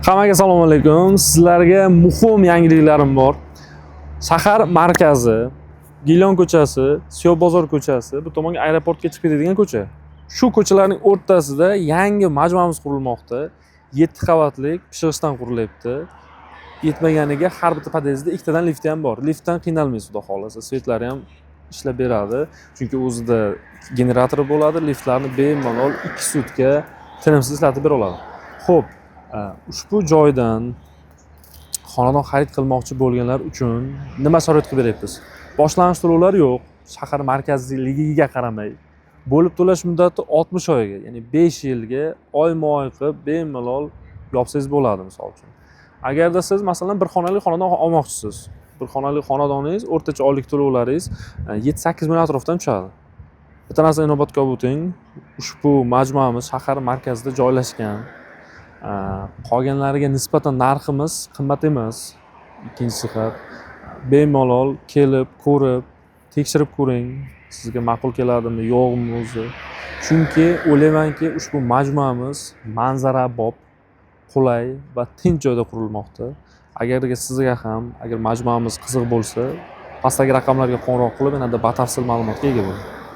Hammaga assalomu alaykum. Sizlarga muhim yangiliklarim bor. Shahar markazi, Gilon ko'chasi, Siyobozor ko'chasi, bu tomonga aeroportga chiqib ketadigan ko'cha. Shu ko'chalarning o'rtasida yangi majmuamiz qurilmoqda. 7 qavatlik pishig'ishdan qurilyapti. Yetmaganiga har bitta podyezdda ikkitadan lift ham bor. Liftdan qiynalmaysiz, xudo xolasa. Svetlari ham ishlab beradi. Chunki o'zida generator bo'ladi, liftlarni bemalol 2 sutka tinimsiz ishlatib bera oladi. Xo'p, ushbu joydan xonadon xarid qilmoqchi bo'lganlar uchun nima sharoit qilib beryapmiz? Boshlang'ich to'lovlar yo'q, shahar markaziligiga qaramay. Bo'lib to'lash muddati 60 oyga, ya'ni 5 yilga oyma-oy qilib bemalol yopsangiz bo'ladi, misol uchun. Agarda siz masalan bir xonali xonadon olmoqchisiz, bir xonali xonadoningiz o'rtacha oylik to'lovlaringiz 7-8 million atrofdan tushadi. Bitta narsani inobatga oling, ushbu majmuamiz shahar markazida joylashgan. Qolganlariga nisbatan narximiz qimmat emas. Ikkinchi jihat, bemalol kelib, ko'rib, tekshirib ko'ring, sizga ma'qul keladimi, yo'qmi o'zi. Chunki o'ylaymanki, ushbu majmuamiz manzarabob, qulay va tinch joyda qurilmoqda. Agarga sizga ham, agar majmuamiz qiziq bo'lsa, pastdagi raqamlarga qo'ng'iroq qilib, yanada batafsil ma'lumotga ega bo'ling.